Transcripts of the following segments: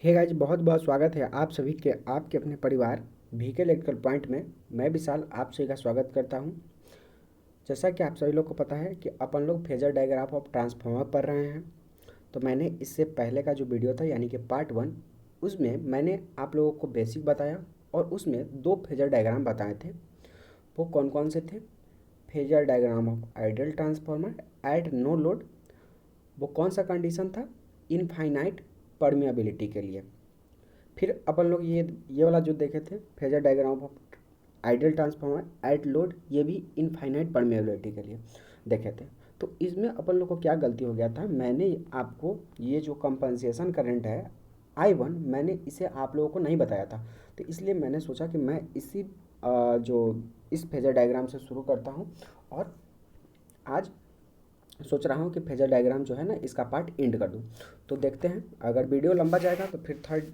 Hey guys, बहुत बहुत स्वागत है आप सभी के आपके अपने परिवार वीके इलेक्ट्रिकल पॉइंट में। मैं विशाल आप सभी का स्वागत करता हूं। जैसा कि आप सभी लोग को पता है कि अपन लोग फेजर डायग्राफ ऑफ ट्रांसफार्मर पढ़ रहे हैं। तो मैंने इससे पहले का जो वीडियो था यानी कि पार्ट 1, उसमें मैंने आप लोगों को बेसिक बताया और उसमें 2 फेजर डायग्राम बताए थे। वो कौन कौन से थे? Phasor diagram of ideal transformer at no load. वो कौन सा कंडीशन था? इनफाइनाइट परमिएबिलिटी के लिए। फिर अपन लोग ये वाला जो देखे थे, phasor diagram of ideal transformer at load, ये भी इनफाइनाइट परमेबिलिटी के लिए देखे थे। तो इसमें अपन लोग को क्या गलती हो गया था, मैंने आपको ये जो कंपनसेशन करंट है I1, मैंने इसे आप लोगों को नहीं बताया था। तो इसलिए मैंने सोचा कि मैं जो इस फेजर डायग्राम से शुरू करता हूँ और आज सोच रहा हूँ कि फेजर डायग्राम जो है ना, इसका पार्ट एंड कर दूँ। तो देखते हैं, अगर वीडियो लंबा जाएगा तो फिर थर्ड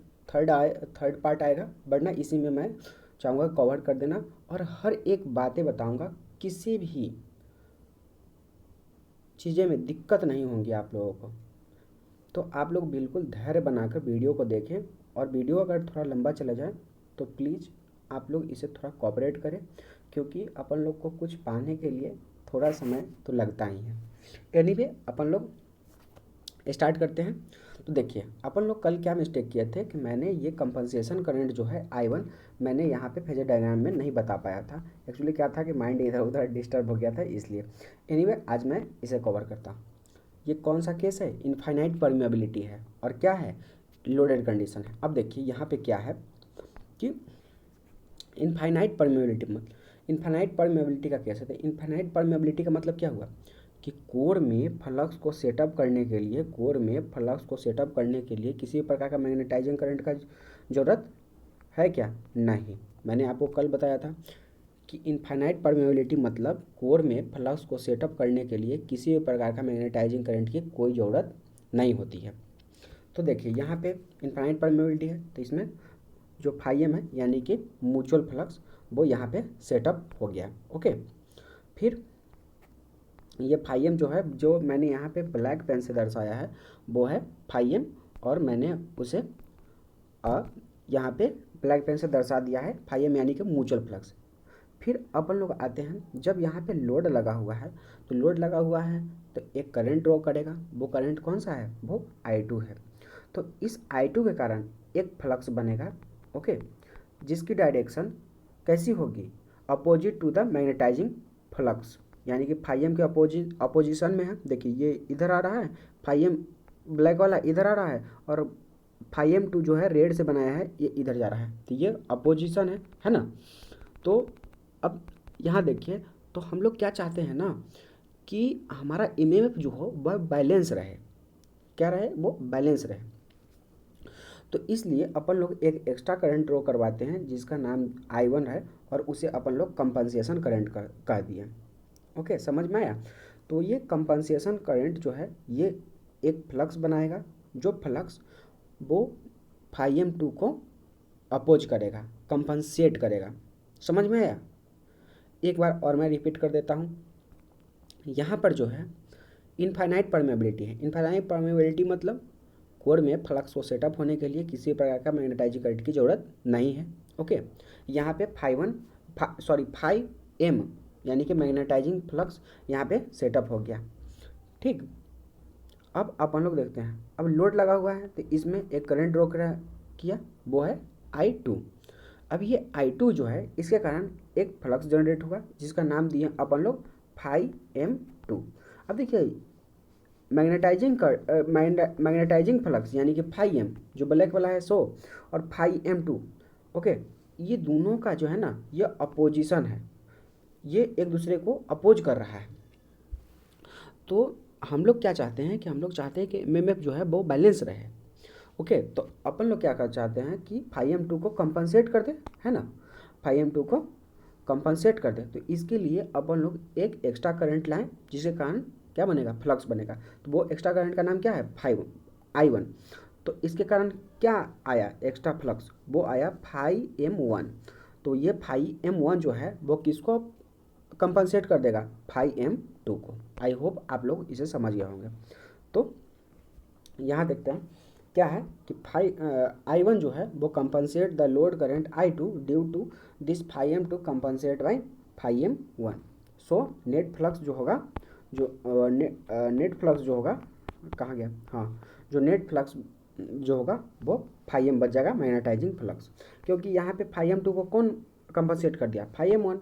पार्ट आएगा, वरना इसी में मैं चाहूँगा कवर कर देना और हर एक बातें बताऊँगा। किसी भी चीज़ें में दिक्कत नहीं होंगी आप लोगों को। तो आप लोग बिल्कुल धैर्य बनाकर वीडियो को देखें, और वीडियो अगर थोड़ा लंबा चला जाए तो प्लीज़ आप लोग इसे थोड़ा कोऑपरेट करें, क्योंकि अपन लोग को कुछ पाने के लिए थोड़ा समय तो लगता ही है। एनीवे, अपन लोग स्टार्ट करते हैं। तो देखिए, अपन लोग कल क्या मिस्टेक किए थे कि मैंने ये कंपनसेशन करंट जो है I1, मैंने यहाँ पे फेजर डायग्राम में नहीं बता पाया था। एक्चुअली क्या था कि माइंड इधर उधर डिस्टर्ब हो गया था, इसलिए। एनीवे, आज मैं इसे कवर करता हूँ। ये कौन सा केस है? इनफाइनाइट परमेबिलिटी है, और क्या है? लोडेड कंडीशन है। अब देखिए यहाँ पे क्या है कि इनफाइनाइट परमेबिलिटी का केस है। तो इनफाइनाइट परमेबिलिटी का मतलब क्या हुआ कि कोर में फ्लक्स को सेटअप करने के लिए किसी प्रकार का मैग्नेटाइजिंग करंट का ज़रूरत है क्या? नहीं। मैंने आपको कल बताया था कि इनफाइनाइट परमेबिलिटी मतलब कोर में फ्लक्स को सेटअप करने के लिए किसी भी प्रकार का मैग्नेटाइजिंग करंट की कोई ज़रूरत नहीं होती है। तो देखिए यहाँ पे इनफाइनाइट परमेबिलिटी है, तो इसमें जो फाइएम है यानी कि म्यूचुअल फ्लक्स, वो यहाँ पे सेटअप हो गया। ओके, फिर ये फाइएम जो है, जो मैंने यहाँ पे ब्लैक पेन से दर्शाया है, वो है फाइएम, और मैंने उसे यहाँ पे ब्लैक पेन से दर्शा दिया है फाइएम यानी कि म्यूचुअल फ्लक्स। फिर अपन लोग आते हैं, जब यहाँ पे लोड लगा हुआ है, तो लोड लगा हुआ है तो एक करंट ड्रॉ करेगा। वो करंट कौन सा है? वो I2 है। तो इस I2 के कारण एक फ्लक्स बनेगा, ओके, जिसकी डायरेक्शन कैसी होगी? Opposite to the magnetising flux, यानी कि फाइएम के अपोजिशन में है। देखिए ये इधर आ रहा है, फाइएम ब्लैक वाला इधर आ रहा है, और फाइएम टू जो है रेड से बनाया है, ये इधर जा रहा है। तो ये अपोजिशन है ना। तो अब यहाँ देखिए, तो हम लोग क्या चाहते हैं ना कि हमारा ईएमएफ जो हो वह बैलेंस रहे। क्या रहे? वो बैलेंस रहे। तो इसलिए अपन लोग एक एक्स्ट्रा करंट ड्रॉ करवाते हैं जिसका नाम I1 है, और उसे अपन लोग कंपनसेशन करंट कह दिए। ओके, समझ में आया? तो ये कंपनसेशन करंट जो है, ये एक फ्लक्स बनाएगा, जो फ्लक्स वो फाइएम 2 को अपोज करेगा, कंपनसेट करेगा। समझ में आया? एक बार और मैं रिपीट कर देता हूँ। यहाँ पर जो है इनफाइनाइट परमेबिलिटी है। इनफाइनाइट परमेबिलिटी मतलब कोर में फ्लक्स को सेटअप होने के लिए किसी प्रकार का मैग्नेटाइजिंग करंट की ज़रूरत नहीं है। ओके, यहाँ पे 5M यानी कि मैग्नेटाइजिंग फ्लक्स यहाँ पे सेटअप हो गया। ठीक, अब अपन लोग देखते हैं, अब लोड लगा हुआ है तो इसमें एक करंट ड्रॉ किया, वो है I2। अब ये I2 जो है, इसके कारण एक फ्लक्स जनरेट हुआ जिसका नाम दिए अपन लोग 5M2। अब देखिए, मैग्नेटाइजिंग फ्लक्स यानी कि 5M जो ब्लैक वाला है, और 5M2, ओके, ये दोनों का जो है ना, ये अपोजिशन है, ये एक दूसरे को अपोज कर रहा है। तो हम लोग क्या चाहते हैं कि हम लोग चाहते हैं कि एमएमएफ जो है वो बैलेंस रहे। ओके, तो अपन लोग क्या कर चाहते हैं कि 5M2 को कंपनसेट कर दे, है ना, 5M2 को कंपनसेट कर दे। तो इसके लिए अपन लोग एक एक्स्ट्रा करंट लाएं, जिसके कारण क्या बनेगा? फ्लक्स बनेगा। तो वो एक्स्ट्रा करंट का नाम क्या है? I1। तो इसके कारण क्या आया एक्स्ट्रा फ्लक्स? वो आया 5M1। तो ये 5M1 जो है वो किसको कंपनसेट कर देगा? 5M2 को। आई होप आप लोग इसे समझ गए होंगे। तो यहाँ देखते हैं, क्या है कि I1 जो है वो compensate the load current I2 due to this phi M to compensate by phi M one. So net flux जो होगा, जो नेट फ्लक्स जो होगा, कहाँ गया, हाँ, जो नेट फ्लक्स जो होगा वो फाई एम बच जाएगा मैग्नेटाइजिंग फ्लक्स, क्योंकि यहाँ पे फाई एम टू को कौन कंपनसेट कर दिया, फाई एम वन।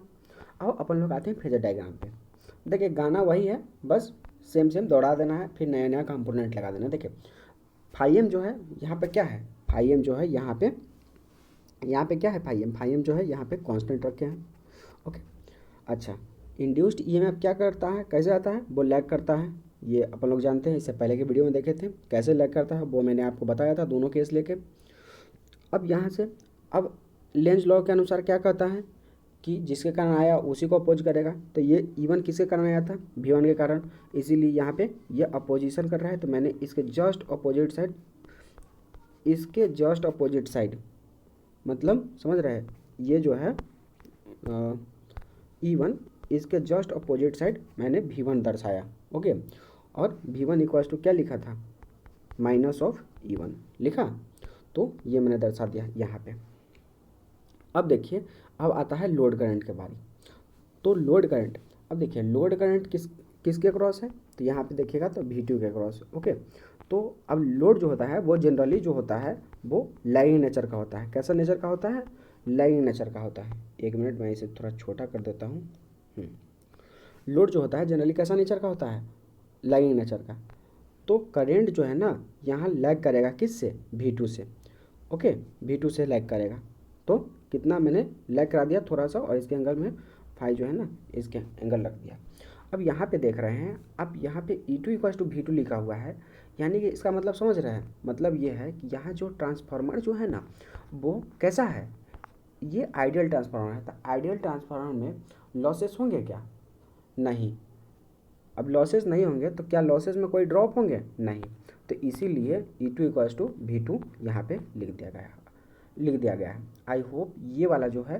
अब अपन लोग आते हैं फेजर डायग्राम पे। देखिए गाना वही है, बस सेम सेम दौड़ा देना है, फिर नया नया कंपोनेंट लगा देना है। देखिए फाई एम जो है यहाँ पे क्या है, फाई एम जो है यहाँ पे क्या है, फाई एम जो है यहाँ पे कांस्टेंट रखे हैं। ओके, अच्छा, इंड्यूस्ड ईएमएफ क्या करता है, कैसे आता है, वो लैग करता है, ये अपन लोग जानते हैं, इससे पहले के वीडियो में देखे थे कैसे लैग करता है, वो मैंने आपको बताया था दोनों केस लेके। अब यहाँ से अब लेंज लॉ के अनुसार क्या कहता है कि जिसके कारण आया उसी को अपोज करेगा, तो ये E1 किसके कारण आया था, V1 के कारण, इसीलिए यहाँ पे ये अपोजिशन कर रहा है, तो मैंने इसके जस्ट अपोजिट साइड, मतलब समझ रहे हैं, ये जो है E1, इसके जस्ट अपोजिट साइड मैंने V1 दर्शाया। ओके, और V1 इक्वल्स टू क्या लिखा था, माइनस ऑफ E1 लिखा, तो ये मैंने दर्शा दिया यहाँ पे। अब देखिए, अब आता है लोड करंट के बारे। तो लोड करंट, अब देखिए लोड करंट किसके क्रॉस है, तो यहाँ पे देखिएगा तो V2 के क्रॉस। ओके, तो अब लोड जो होता है वो जनरली जो होता है वो लैगिंग नेचर का होता है। कैसा नेचर का होता है, लैगिंग नेचर का होता है। एक मिनट मैं इसे थोड़ा छोटा कर देता हूँ। लोड जो होता है जनरली कैसा नेचर का होता है, लैगिंग नेचर का। तो करेंट जो है ना यहाँ लैग करेगा किससे, V2 से। ओके, V2 से लैग करेगा, तो कितना मैंने लैग करा दिया थोड़ा सा, और इसके एंगल में फाई जो है ना इसके एंगल रख दिया। अब यहाँ पे देख रहे हैं, अब यहाँ पे E2 इक्वल्स टू V2 लिखा हुआ है, यानी कि इसका मतलब समझ रहे हैं, मतलब ये है कि यहाँ जो ट्रांसफार्मर जो है ना वो कैसा है, ये आइडियल ट्रांसफार्मर है। तो आइडियल ट्रांसफार्मर में लॉसेस होंगे क्या, नहीं। अब लॉसेस नहीं होंगे तो क्या लॉसेस में कोई ड्रॉप होंगे, नहीं। तो इसीलिए E2 इक्वल्स टू V2 यहाँ पे लिख दिया गया है। आई होप ये वाला जो है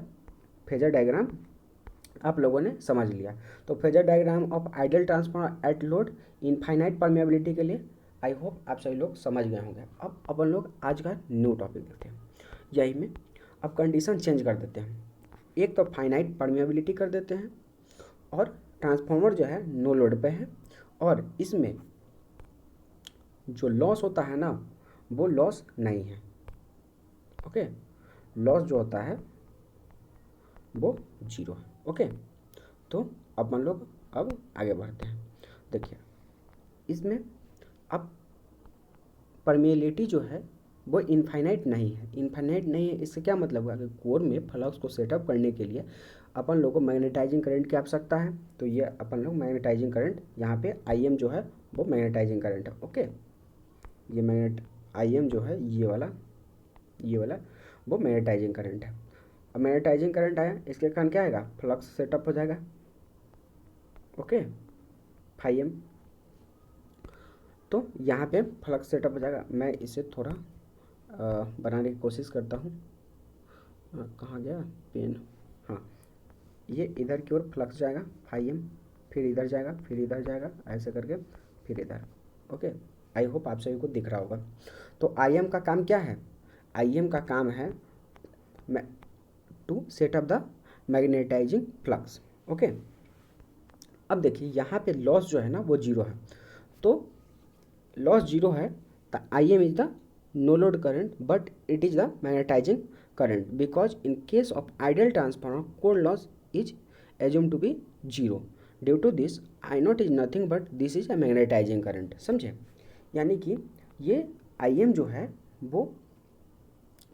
फेजर डायग्राम आप लोगों ने समझ लिया। तो phasor diagram of ideal transformer at load infinite permeability के लिए आई होप आप सभी लोग समझ गए होंगे। अब अपन लोग आज का न्यू टॉपिक देखते हैं, यही में अब कंडीशन चेंज कर देते हैं। एक तो फाइनाइट परमेबिलिटी कर देते हैं, और ट्रांसफार्मर जो है नो लोड पे है, और इसमें जो लॉस होता है ना वो लॉस नहीं है। ओके, लॉस जो होता है वो जीरो है। ओके, तो अपन लोग अब आगे बढ़ते हैं। देखिए इसमें अब परमेबिलिटी जो है वो इनफाइनाइट नहीं है। इनफाइनाइट नहीं है इससे क्या मतलब हुआ कि कोर में फ्लक्स को सेटअप करने के लिए अपन लोग को मैग्नेटाइजिंग करंट की आवश्यकता है। तो ये अपन लोग मैग्नेटाइजिंग करंट यहाँ पे IM जो है वो मैग्नेटाइजिंग करंट है। ओके, ये IM जो है ये वाला वो मैग्नेटाइजिंग करंट है। अब मैग्नेटाइजिंग करंट आया, इसके कारण क्या आएगा, फ्लक्स सेटअप हो जाएगा। ओके, फाई एम, तो यहाँ पे फ्लक्स सेटअप हो जाएगा। मैं इसे थोड़ा बनाने की कोशिश करता हूँ। कहाँ गया पेन, हाँ, ये इधर की ओर फ्लक्स जाएगा फाई एम, फिर इधर जाएगा, फिर इधर जाएगा, ऐसे करके फिर इधर। ओके, आई होप आप सभी को दिख रहा होगा। तो IM का काम क्या है, IM का काम है to set up the magnetising flux. Okay, अब देखिए यहाँ पे लॉस जो है ना वो जीरो है, तो लॉस जीरो है तो IM is the no load current but it is the magnetising current, because in case of ideal transformer core loss is assume to be zero. Due to this I0 is nothing but this is a magnetising current. समझे, यानी कि ये IM जो है वो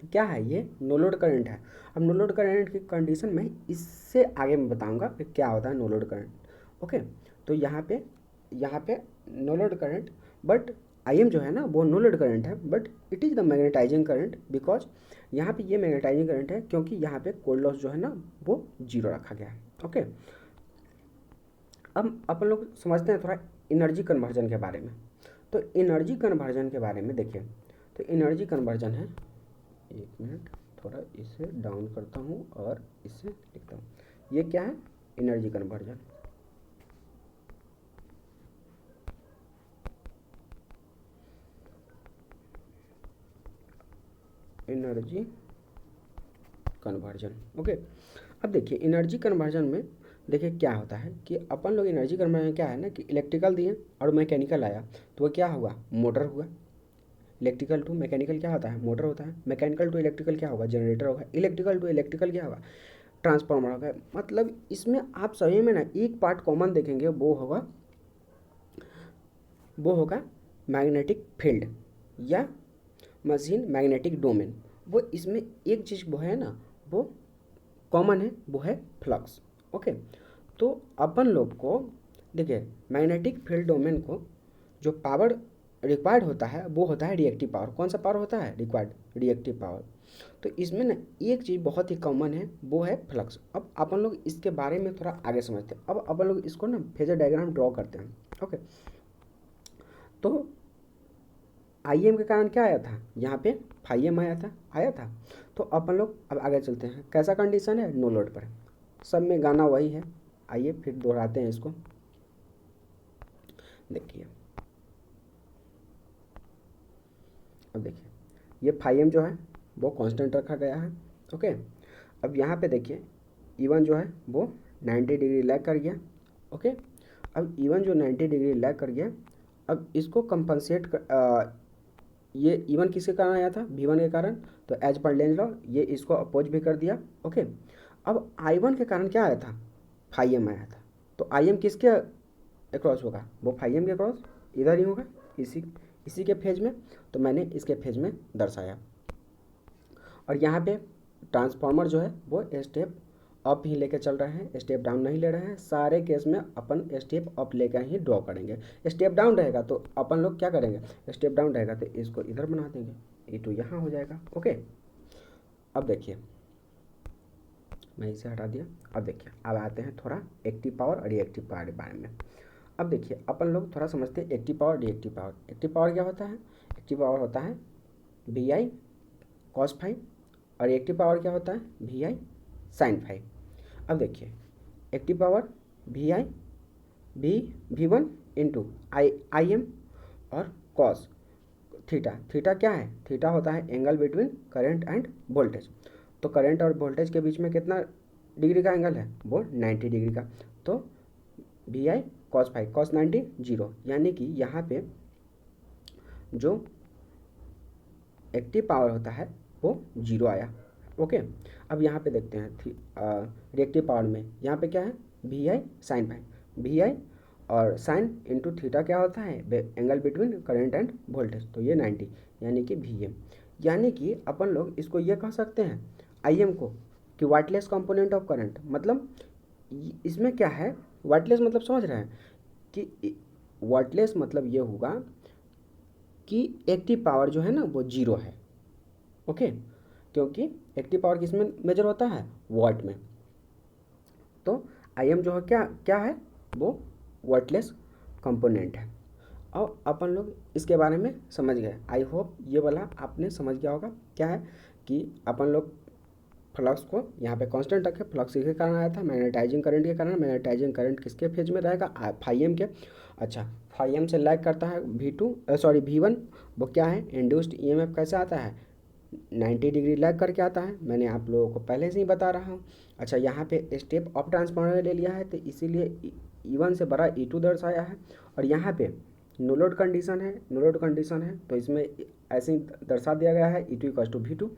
क्या है, ये नो लोड करंट है। अब नो लोड करंट की कंडीशन में इससे आगे मैं बताऊंगा कि क्या होता है नो लोड करंट। ओके, तो यहाँ पे no load current, but IM जो है ना वो नो लोड करंट है but it is the magnetising current, because यहाँ पे ये मैग्नेटाइजिंग करंट है क्योंकि यहाँ पे कोर लॉस जो है ना वो जीरो रखा गया है। ओके, अब अपन लोग समझते हैं थोड़ा एनर्जी कन्वर्जन के बारे में। तो एनर्जी कन्वर्जन के बारे में देखिए, तो एनर्जी कन्वर्जन है, एक मिनट थोड़ा इसे डाउन करता हूँ और इसे लिखता हूँ। ये क्या है, energy conversion. Energy conversion. Okay, अब देखिए एनर्जी कन्वर्जन में देखिए क्या होता है कि अपन लोग एनर्जी कन्वर्जन क्या है ना कि इलेक्ट्रिकल दिए और मैकेनिकल आया तो वो क्या हुआ, मोटर हुआ। इलेक्ट्रिकल टू मैकेनिकल क्या होता है, मोटर होता है। मैकेनिकल टू इलेक्ट्रिकल क्या होगा, जनरेटर होगा। इलेक्ट्रिकल टू इलेक्ट्रिकल क्या होगा, ट्रांसफार्मर होगा। मतलब इसमें आप सभी में ना एक पार्ट कॉमन देखेंगे, वो होगा मैग्नेटिक फील्ड या मशीन मैग्नेटिक डोमेन। वो इसमें एक चीज़ वो है ना, वो कॉमन है, वो है फ्लक्स। ओके, तो अपन लोग को देखिए मैग्नेटिक फील्ड डोमेन को जो पावर रिक्वायर्ड होता है वो होता है रिएक्टिव पावर। कौन सा पावर होता है, रिक्वायर्ड रिएक्टिव पावर। तो इसमें ना एक चीज़ बहुत ही कॉमन है, वो है फ्लक्स। अब अपन लोग इसके बारे में थोड़ा आगे समझते हैं। अब अपन लोग इसको ना फेजर डायग्राम ड्रॉ करते हैं। ओके, तो आई एम के कारण क्या आया था, यहाँ पे फाई एम आया था। तो अपन लोग अब आगे चलते हैं। कैसा कंडीशन है, नो लोड पर। सब में गाना वही है, आइए फिर दोहराते हैं इसको। देखिए अब देखिए ये फाई एम जो है वो कांस्टेंट रखा गया है। ओके, अब यहाँ पे देखिए E1 जो है वो 90 डिग्री लैग कर गया। ओके, अब E1 जो 90 डिग्री लैग कर गया, अब इसको कंपनसेट ये E1 किसके कारण आया था, V1 के कारण। तो एज पर लेंज लॉ ये इसको अपोज भी कर दिया। ओके, अब I1 के कारण क्या आया था, फाई एम आया था। तो आई एम किसके अक्रॉस होगा, वो फाई एम के अक्रॉस इधर ही होगा, इसी के फेज में। तो मैंने इसके फेज में दर्शाया। और यहाँ पे ट्रांसफार्मर जो है वो स्टेप अप ही लेके चल रहे हैं, स्टेप डाउन नहीं ले रहे हैं। सारे केस में अपन स्टेप अप लेकर ही ड्रॉ करेंगे। स्टेप डाउन रहेगा तो अपन लोग क्या करेंगे, स्टेप डाउन रहेगा तो इसको इधर बना देंगे, E2 यहाँ हो जाएगा। ओके, अब देखिए मैं इसे हटा दिया। अब देखिए अब आते हैं थोड़ा एक्टिव पावर और रिएक्टिव पावर के बारे में। अब देखिए अपन लोग थोड़ा समझते हैं active power reactive power. Active power क्या होता है, एक्टिव पावर होता है VI cos फाई, और रिएक्टिव पावर क्या होता है VI sin फाई। अब देखिए active power V1 into I am और कॉस थीटा। थीटा क्या है, थीटा होता है angle between current end voltage. तो करंट और वोल्टेज के बीच में कितना डिग्री का एंगल है, वो 90 डिग्री का। तो VI cos phi, cos 90 zero, यानी कि यहाँ पे जो एक्टिव पावर होता है वो जीरो आया। ओके, अब यहाँ पे देखते हैं रिएक्टिव पावर में यहाँ पे क्या है VI sin फाई। VI और साइन इंटू थीटा क्या होता है, angle between current end voltage. तो ये 90 यानी कि VM। यानी कि अपन लोग इसको ये कह सकते हैं IM को कि वाटलेस कंपोनेंट ऑफ करंट। मतलब इसमें क्या है, वाटलेस मतलब समझ रहे हैं कि वाटलेस मतलब ये होगा कि एक्टिव पावर जो है ना वो जीरो है। ओके, क्योंकि एक्टिव पावर किस में मेजर होता है, वाट में। तो IM जो है क्या क्या है, वो वाटलेस कंपोनेंट है। और अपन लोग इसके बारे में समझ गए। आई होप ये वाला आपने समझ गया होगा। क्या है कि अपन लोग फ्लक्स को यहाँ पे कांस्टेंट रखे, फ्लक्स के कारण आया था मैग्नेटाइजिंग करंट के कारण। मैग्नेटाइजिंग करंट किसके फेज में रहेगा, फाई एम के। अच्छा, फाई एम से लैग करता है V1। वो क्या है, इंड्यूस्ड EMF कैसे आता है, 90 डिग्री लैग करके आता है। मैंने आप लोगों को पहले से ही बता रहा हूँ। अच्छा, यहाँ पे स्टेप ऑफ ट्रांसफार्मर ले लिया है तो इसीलिए E1 से बड़ा E2 दर्शाया है। और यहाँ पे नो लोड कंडीशन है, नो लोड कंडीशन है तो इसमें ऐसे ही दर्शा दिया गया है E2 इक्वल टू V2।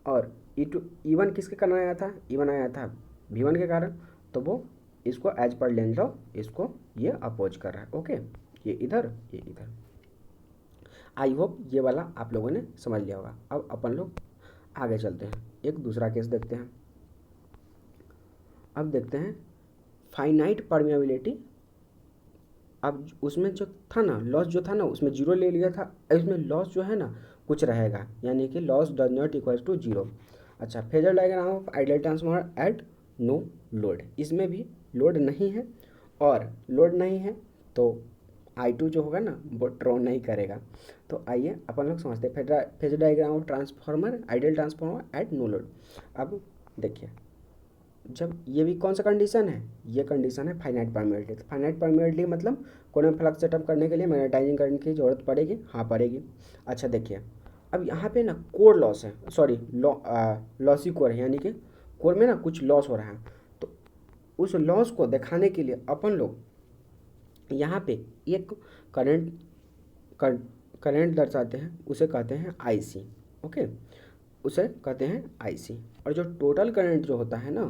और E1 किसके कारण आया था, E1 आया था V1 के कारण। तो वो इसको एज पर लेंज लॉ इसको ये अपोज कर रहा है। ओके, ये इधर ये इधर। आई होप ये वाला आप लोगों ने समझ लिया होगा। अब अपन लोग आगे चलते हैं, एक दूसरा केस देखते हैं। अब देखते हैं फाइनाइट परमिएबिलिटी। अब उसमें जो था ना लॉस जो था ना उसमें जीरो ले लिया था, इसमें लॉस जो है ना कुछ रहेगा, यानी कि loss does not equal to zero. अच्छा, phasor diagram of ideal transformer at no load. इसमें भी लोड नहीं है, और लोड नहीं है तो I2 जो होगा ना वो ड्रॉ नहीं करेगा। तो आइए अपन लोग समझते हैं phasor diagram of transformer ideal transformer at no load. अब देखिए जब ये भी कौन सा कंडीशन है, ये कंडीशन है फाइनाइट परमिएबिलिटी। फाइनाइट परमिएबिलिटी मतलब कोई फ्लक्स सेटअप करने के लिए मैग्नेटाइजिंग करंट की जरूरत पड़ेगी, हाँ पड़ेगी। अच्छा देखिए, अब यहाँ पे ना कोर लॉस है, सॉरी लॉसी कोर है, यानी कि कोर में ना कुछ लॉस हो रहा है। तो उस लॉस को दिखाने के लिए अपन लोग यहाँ पे एक करंट करंट दर्शाते हैं, उसे कहते हैं आईसी। ओके, उसे कहते हैं आईसी। और जो टोटल करंट जो होता है ना,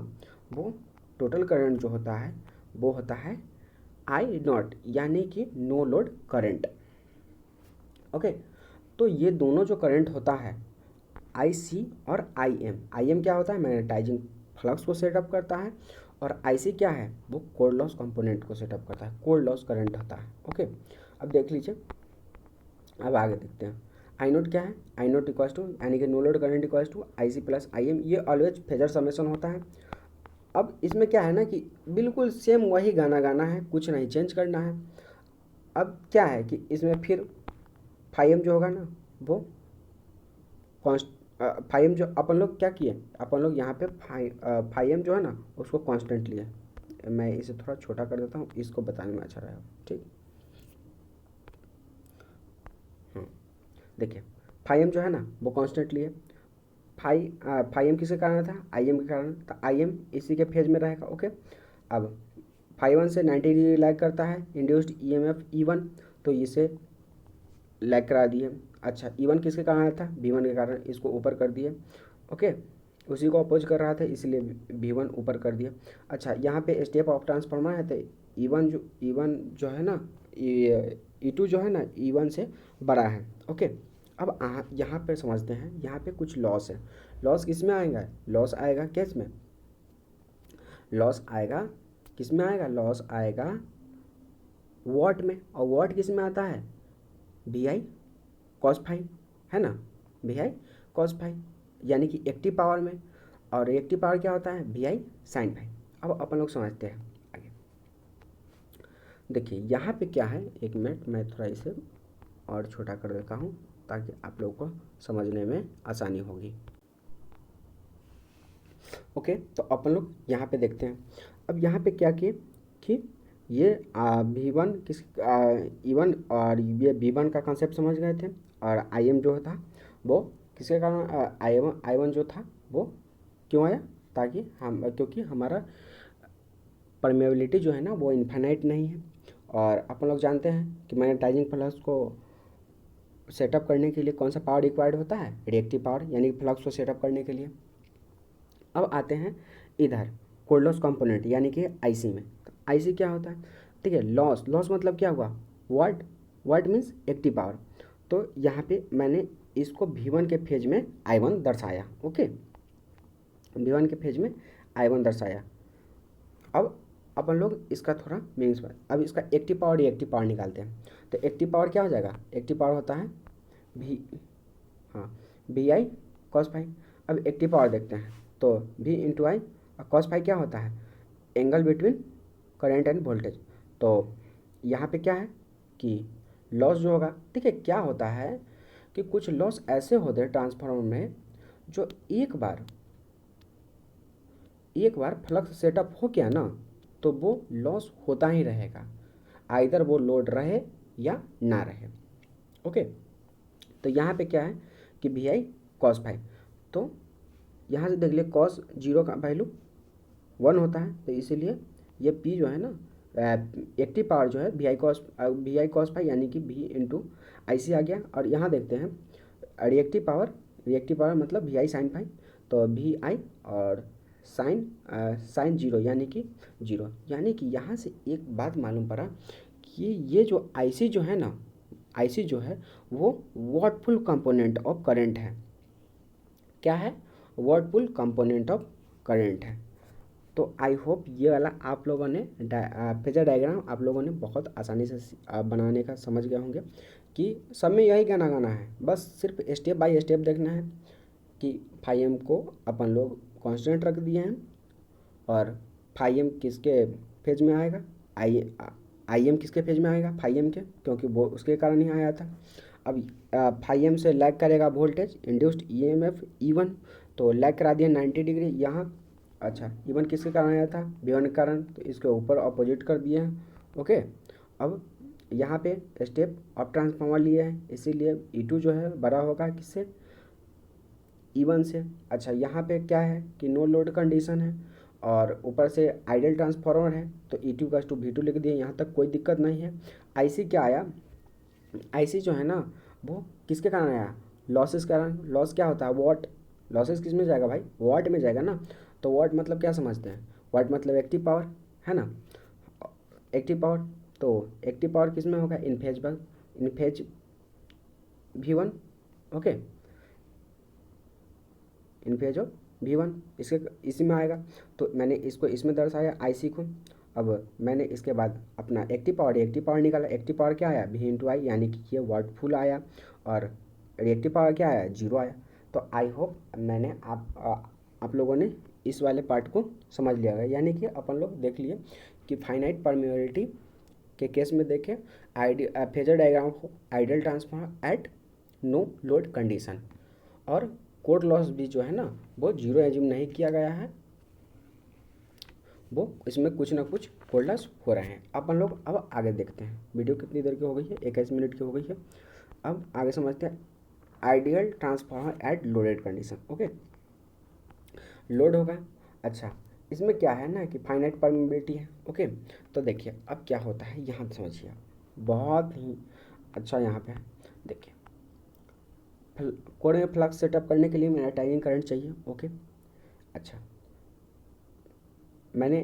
वो टोटल करंट जो होता है वो होता है आई नॉट, यानी कि नो लोड करंट। ओके, तो ये दोनों जो करंट होता है आईसी और आईएम, आईएम क्या होता है, मैग्नेटाइजिंग फ्लक्स को सेटअप करता है, और आईसी क्या है, वो कोर लॉस कंपोनेंट को सेटअप करता है, कोर लॉस करंट होता है। ओके, अब देख लीजिए, अब आगे देखते हैं। आई नोट क्या है, आई नोट इक्वल्स टू, यानी कि no load current equals to IC plus IM, ये ऑलवेज फेजर समेशन होता है। अब इसमें क्या है ना कि बिल्कुल सेम वही गाना गाना है, कुछ नहीं चेंज करना है। अब क्या है कि इसमें फिर फाइव जो होगा ना वो कॉन्स्ट, फाइव जो अपन लोग क्या किए, अपन लोग यहाँ पे फाइव जो है ना उसको कांस्टेंट लिए। मैं इसे थोड़ा छोटा कर देता हूँ, इसको बताने में अच्छा रहेगा। ठीक, देखिए फाइव जो है ना वो कांस्टेंट लिए। फाइव किसके कारण था, आईएम के कारण, तो आईएम इसी के फेज में रहेगा। ओके, अब 5 से 90 डिग्री लैग करता है इंड्यूस्ड ईएमएफ E1, तो इसे लैग करा दिए। अच्छा, E1 किसके कारण आया था, V1 के कारण, इसको ऊपर कर दिए। ओके, उसी को अपोज कर रहा था इसलिए V1 ऊपर कर दिया। अच्छा, यहाँ पे स्टेप ऑफ ट्रांसफार्मर है, तो E1 जो है ना, E2 जो है ना E1 से बड़ा है। ओके, अब यहाँ पे समझते हैं, यहाँ पे कुछ लॉस है। लॉस किस में आएगा, लॉस आएगा किस में, लॉस आएगा किस में आएगा, लॉस आएगा वॉट में, और वॉट किस में आता है, वी आई कॉस फाइव, है ना, वी आई कॉस फाइव, यानी कि एक्टिव पावर में। और रिएक्टिव पावर क्या होता है, वी आई साइन फाइव। अब अपन लोग समझते हैं आगे। देखिए यहाँ पे क्या है, एक मिनट मैं थोड़ा इसे और छोटा कर देता हूँ ताकि आप लोगों को समझने में आसानी होगी। ओके, तो अपन लोग यहाँ पे देखते हैं। अब यहाँ पे क्या किए कि ये V1 किस E1 और ये V1 का कंसेप्ट समझ गए थे, और IM जो था वो किसके कारण, I1 जो था वो क्यों आया, ताकि हम, क्योंकि हमारा परमेबिलिटी जो है ना वो इन्फिनाइट नहीं है। और अपन लोग जानते हैं कि मैग्नेटाइजिंग फ्लक्स को सेटअप करने के लिए कौन सा पावर रिक्वायर्ड होता है, रिएक्टिव पावर, यानी कि फ्लक्स को सेटअप करने के लिए। अब आते हैं इधर कोर लॉस कंपोनेंट, यानी कि आईसी में। तो आईसी क्या होता है, ठीक है, लॉस, लॉस मतलब क्या हुआ, वाट, वाट मीन्स एक्टिव पावर। तो यहाँ पे मैंने इसको V1 के फेज में I1 दर्शाया। ओके, V1 के फेज में I1 दर्शाया। अब अपन लोग इसका थोड़ा मीनिंग्स पर, अब इसका एक्टिव पावर रिएक्टिव पावर निकालते हैं। तो एक्टिव पावर क्या हो जाएगा, एक्टिव पावर होता है भी, हाँ, वी आई कॉस फाइव। अब एक्टिव पावर देखते हैं, तो V इंटू आई, और कॉस फाइव क्या होता है, angle between current end voltage. तो यहाँ पे क्या है कि लॉस जो होगा, ठीक है, क्या होता है कि कुछ लॉस ऐसे होते हैं ट्रांसफार्मर में जो एक बार फ्लक्स सेटअप हो गया ना तो वो लॉस होता ही रहेगा, आइदर वो लोड रहे या ना रहे। ओके, तो यहाँ पे क्या है कि वी आई कॉस फाइव, तो यहाँ से देख लिए कॉस जीरो का वैल्यू 1 होता है, तो इसीलिए ये P जो है ना, एक्टिव पावर जो है वी आई कॉस फाइव, यानी कि V इंटू आई सी आ गया। और यहाँ देखते हैं रिएक्टिव पावर मतलब वी आई साइन फाइव, तो वी आई और साइन जीरो, यानी कि जीरो। यानी कि यहाँ से एक बात मालूम पड़ा कि ये जो आईसी जो है ना, आईसी जो है वो वॉटफुल कंपोनेंट ऑफ करंट है। क्या है, वॉटफुल कंपोनेंट ऑफ करंट है। तो आई होप ये वाला आप लोगों ने फेजर डायग्राम आप लोगों ने बहुत आसानी से बनाने का समझ गए होंगे कि सब में यही गाना गाना है, बस सिर्फ स्टेप बाय स्टेप देखना है कि फाइव को अपन लोग कांस्टेंट रख दिए हैं, और फाइव किसके फेज में आएगा, आई एम किसके फेज में आएगा, फाइव के, क्योंकि वो उसके कारण ही आया था। अब फाइव से लैग करेगा वोल्टेज इंड्यूस्ड ईएमएफ E1, तो लैग करा दिया 90 डिग्री यहाँ। अच्छा, E1 किसके कारण आया था, V1 के कारण, तो इसके ऊपर अपोजिट कर दिए हैं। ओके, अब यहाँ पे स्टेप ऑफ ट्रांसफार्मर लिए हैं, इसीलिए E2 जो है बड़ा होगा किससे, E1 से। अच्छा, यहाँ पे क्या है कि नो लोड कंडीशन है और ऊपर से आइडियल ट्रांसफार्मर है, तो E2 का टू V2 लिख दिए, यहाँ तक कोई दिक्कत नहीं है। IC क्या आया, IC जो है ना वो किसके कारण आया, लॉसेस कारण। लॉस क्या होता है, वॉट। लॉसेस किस में जाएगा भाई, वॉट में जाएगा ना। तो वॉट मतलब क्या समझते हैं, वॉट मतलब एक्टिव पावर है ना, एक्टिव पावर। तो एक्टिव पावर किस में होगा, इन फेज पर, in phase V1, okay, in phase of V1 इसके इसी में आएगा। तो मैंने इसको इसमें दर्शाया IC को। अब मैंने इसके बाद अपना एक्टिव पावर निकाला। एक्टिव पावर क्या आया, V/I, यानी कि ये वाट फुल आया, और रिएक्टिव पावर क्या आया, 0 आया। तो आई होप मैंने आप लोगों ने इस वाले पार्ट को समझ लिया है, यानी कि अपन लोग देख लिए कि फाइनाइट परमेबिलिटी के केस में देखें फेजर डायग्राम हो ideal transformer at no load condition, और कोर लॉस भी जो है ना वो 0 एज्यूम नहीं किया गया है, वो इसमें कुछ ना कुछ कोर लॉस हो रहे हैं। अपन लोग अब आगे देखते हैं। वीडियो कितनी देर की हो गई है, 21 मिनट की हो गई है। अब आगे समझते हैं ideal transformer at loaded condition. Okay, load होगा। अच्छा, इसमें क्या है ना कि फाइनाइट परमेबिलिटी है। ओके, तो देखिए अब क्या होता है, यहाँ समझिए बहुत ही अच्छा। यहाँ पे देखिए कोर में फ्लक्स सेटअप करने के लिए मैग्नेटाइजिंग करंट चाहिए। ओके, अच्छा मैंने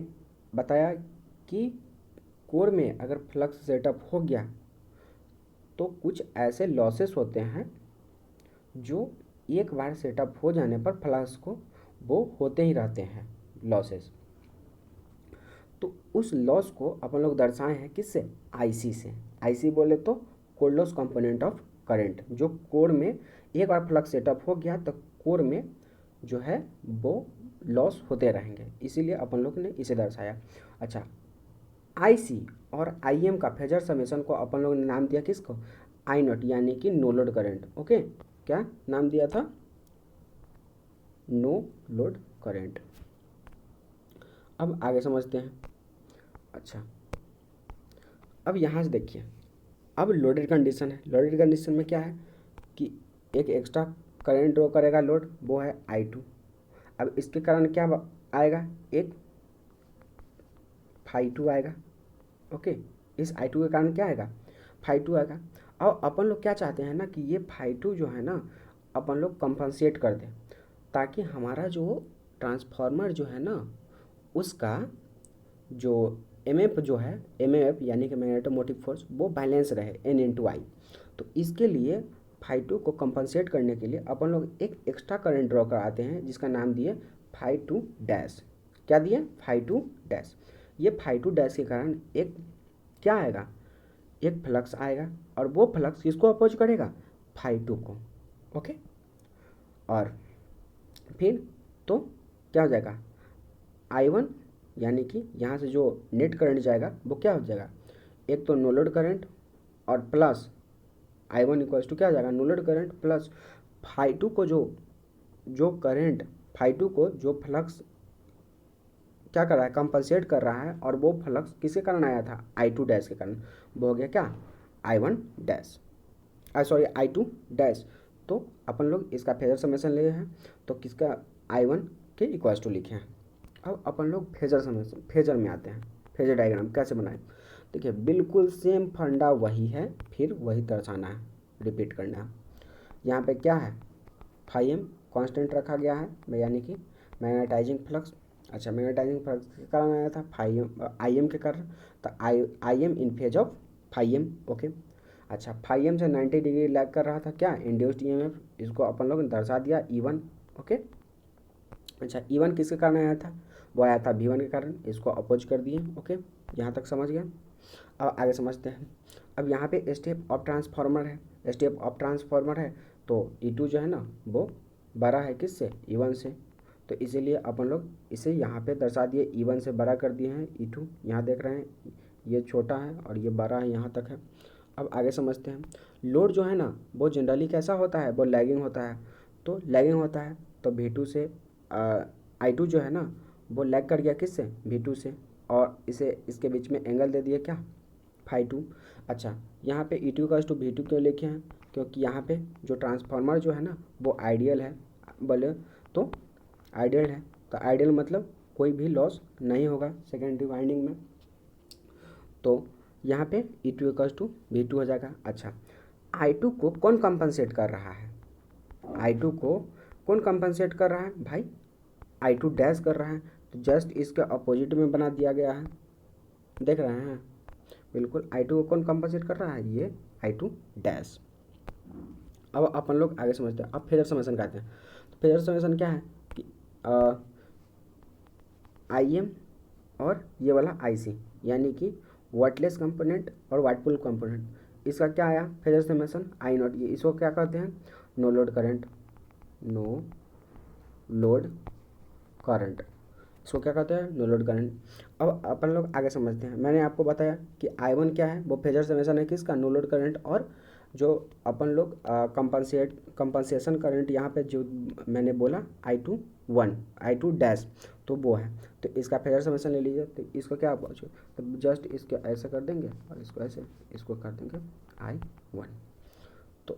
बताया कि कोर में अगर फ्लक्स सेटअप हो गया तो कुछ ऐसे लॉसेस होते हैं जो एक बार सेटअप हो जाने पर फ्लक्स को वो होते ही रहते हैं लॉसेस। तो उस लॉस को अपन लोग दर्शाए हैं किससे, IC से। IC बोले तो core loss component of current. जो कोर में एक बार फ्लक्स सेटअप हो गया तो कोर में जो है वो लॉस होते रहेंगे, इसीलिए अपन लोग ने इसे दर्शाया। अच्छा, IC और IM का फेजर समेशन को अपन लोग ने नाम दिया किसको, I0, यानी कि नो लोड करंट। ओके, क्या नाम दिया था, नो लोड करंट। अब आगे समझते हैं। अच्छा, अब यहाँ से देखिए, अब लोडेड कंडीशन है। लोडेड कंडीशन में क्या है कि एक एक्स्ट्रा करंट ड्रॉ करेगा लोड, वो है I2। अब इसके कारण क्या आएगा, एक φ2 आएगा। ओके, इस I2 के कारण क्या आएगा, φ2 आएगा। और अपन लोग क्या चाहते हैं ना कि ये φ2 जो है ना अपन लोग कंपनसेट कर दें, ताकि हमारा जो ट्रांसफार्मर जो है ना उसका जो MF जो है, MF यानी कि मैग्नेटोमोटिव फोर्स, वो बैलेंस रहे N/I। तो इसके लिए φ2 को कंपनसेट करने के लिए अपन लोग एक एक्स्ट्रा करंट ड्रॉ कराते हैं, जिसका नाम दिए φ2 डैश। क्या दिए, φ2 डैश। ये φ2 डैश के कारण एक क्या आएगा, एक फ्लक्स आएगा, और वो फ्लक्स किसको अपोज करेगा, φ2 को। ओके, और फिर तो क्या हो जाएगा, I1 यानी कि यहाँ से जो नेट करंट जाएगा वो क्या हो जाएगा, एक तो नो लोड करंट और प्लस I1 इक्वल्स टू क्या हो जाएगा, नो लोड करंट प्लस φ2 को जो करंट φ2 को जो फ्लक्स क्या कर रहा है, कंपनसेट कर रहा है, और वो फ्लक्स किसके कारण आया था, I2 डैश के कारण, वो हो गया क्या, I1 dash, sorry I2 dash. तो अपन लोग इसका फेजर समेशन लिए हैं, तो किसका I1 के इक्वल्स टू लिखे हैं। अब अपन लोग फेजर समेशन, फेजर में आते हैं। फेजर डायग्राम कैसे बनाएं, देखिए बिल्कुल सेम फंडा वही है, फिर वही दर्शाना है, रिपीट करना है। यहाँ पे क्या है, φm कांस्टेंट रखा गया है, यानी कि मैग्नेटाइजिंग फ्लक्स। अच्छा, मैग्नेटाइजिंग फ्लक्स के कारण आया था IM के कारण, तो IM in phase of φm। Okay, अच्छा φm से 90 डिग्री लैग कर रहा था क्या, इंड्यूस्ड EMF, इसको अपन लोग ने दर्शा दिया E1। ओके, अच्छा E1 किसके कारण आया था, वो आया था V1 के कारण, इसको अपोज कर दिए। ओके, यहाँ तक समझ गया। अब आगे समझते हैं। अब यहाँ पे स्टेप ऑफ ट्रांसफार्मर है, स्टेप ऑफ ट्रांसफार्मर है, तो E2 जो है ना वो बड़ा है किससे, E1 से, तो इसीलिए अपन लोग इसे यहाँ पे दर्शा दिए, E1 से बड़ा कर दिए हैं E2। यहाँ देख रहे हैं ये छोटा है और ये बड़ा है, यहाँ तक है। अब आगे समझते हैं। लोड जो है ना वो जनरली कैसा होता है, वो लैगिंग होता है। तो लैगिंग होता है तो V2 से I2 जो है ना वो लैग कर गया किससे, V2 से, और इसे इसके बीच में एंगल दे दिया क्या, φ2। अच्छा, यहाँ पे E2 का टू V2 क्यों लिखे हैं, क्योंकि यहाँ पे जो ट्रांसफार्मर जो है ना वो आइडियल है, बोले तो आइडियल है। तो आइडियल मतलब कोई भी लॉस नहीं होगा सेकेंडरी वाइंडिंग में। तो यहाँ पे E2 = V2 हो जाएगा। अच्छा, I2 को कौन कंपनसेट कर रहा है? I2 को कौन कंपनसेट कर रहा है भाई? I2 डैश कर रहा है। तो जस्ट इसके अपोजिट में बना दिया गया है, देख रहे हैं? बिल्कुल, I2 को कौन कंपनसेट कर रहा है? ये I2 डैश। अब अपन लोग आगे समझते हैं। अब फेजर समेशन कहते हैं। तो फेजर समेशन क्या है कि IM और ये वाला IC, यानी कि वाटलेस कंपोनेंट और वाटफुल कंपोनेंट, इसका क्या आया फेजर समेशन? I0। ये इसको क्या कहते हैं? No load current. No load current, इसको क्या कहते हैं? No load current. अब अपन लोग आगे समझते हैं। मैंने आपको बताया कि I1 क्या है, वो फेजर समेशन है किसका? No load current. और जो अपन लोग कंपनसेशन करंट यहाँ पे जो मैंने बोला I2 डैश, तो वो है। तो इसका फेजर समेशन ले लीजिए। तो इसको क्या आप तो जस्ट इसको ऐसे कर देंगे और इसको ऐसे, इसको कर देंगे I1। तो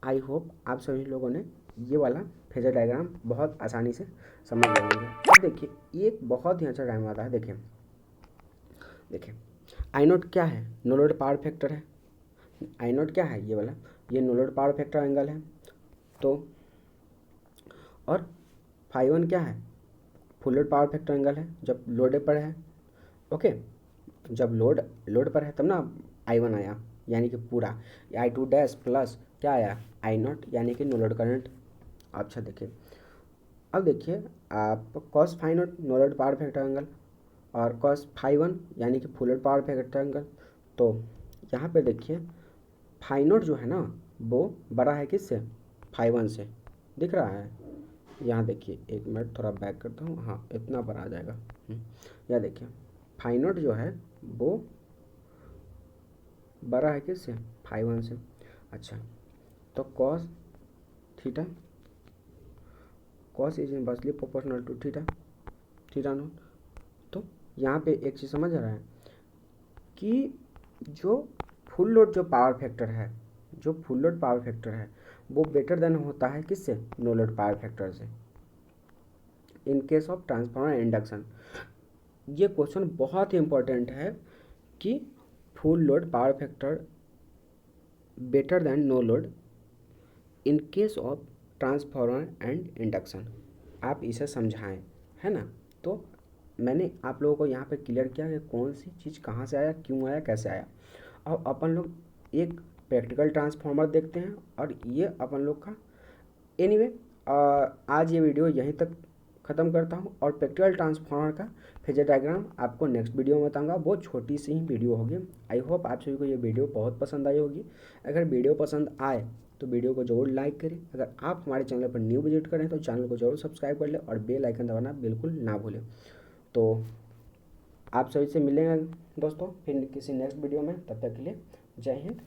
आई होप आप सभी लोगों ने ये वाला फेजर डायग्राम बहुत आसानी से समझ गए होंगे। अब देखिए एक बहुत ही अच्छा डायग्राम आता है। देखिए I0 क्या है? नो लोड पावर फैक्टर है। I0 क्या है? ये वाला, ये no load power factor angle है। तो और φ1 क्या है? Full load power factor angle है जब लोड पर है। ओके, जब लोड पर है तब ना I1 आया, यानी कि पूरा I2 डैश प्लस क्या आया? I0, यानी कि नो लोड करंट। अच्छा देखिए, अब देखिए आप cos φ0 no load power factor angle और cos φ1 यानी कि full load power factor angle. तो यहाँ पे देखिए φ0 जो है ना वो बड़ा है किससे? φ1 से, दिख रहा है? यहाँ देखिए, एक मिनट थोड़ा बैक करता हूँ, हाँ इतना बड़ा आ जाएगा। यहाँ देखिए φ0 जो है वो बड़ा है किससे? φ1 से। अच्छा, तो cos theta, cos is inversely proportional to theta naught. तो यहाँ पे एक चीज़ समझ आ रहा है कि जो फुल लोड जो पावर फैक्टर है, जो फुल लोड पावर फैक्टर है वो बेटर देन होता है किससे? नो लोड पावर फैक्टर से, in case of transformer induction. ये क्वेश्चन बहुत ही इंपॉर्टेंट है कि full load power factor better than no load in case of transformer and induction, आप इसे समझाएं, है ना? तो मैंने आप लोगों को यहाँ पे क्लियर किया कि कौन सी चीज़ कहाँ से आया, क्यों आया, कैसे आया। अब अपन लोग एक प्रैक्टिकल ट्रांसफार्मर देखते हैं और ये अपन लोग का एनीवे आज ये वीडियो यहीं तक ख़त्म करता हूँ। और प्रैक्टिकल ट्रांसफार्मर का फेजर डायग्राम आपको नेक्स्ट वीडियो में बताऊँगा। बहुत छोटी सी ही वीडियो होगी। आई होप आप सभी को ये वीडियो बहुत पसंद आई होगी। अगर वीडियो पसंद आए तो वीडियो को जरूर लाइक करें। अगर आप हमारे चैनल पर न्यू विजिट करें तो चैनल को जरूर सब्सक्राइब कर लें और बेल आइकन दबाना बिल्कुल ना भूलें। तो आप सभी से मिलेंगे दोस्तों फिर किसी नेक्स्ट वीडियो में, तब तक के लिए जय हिंद।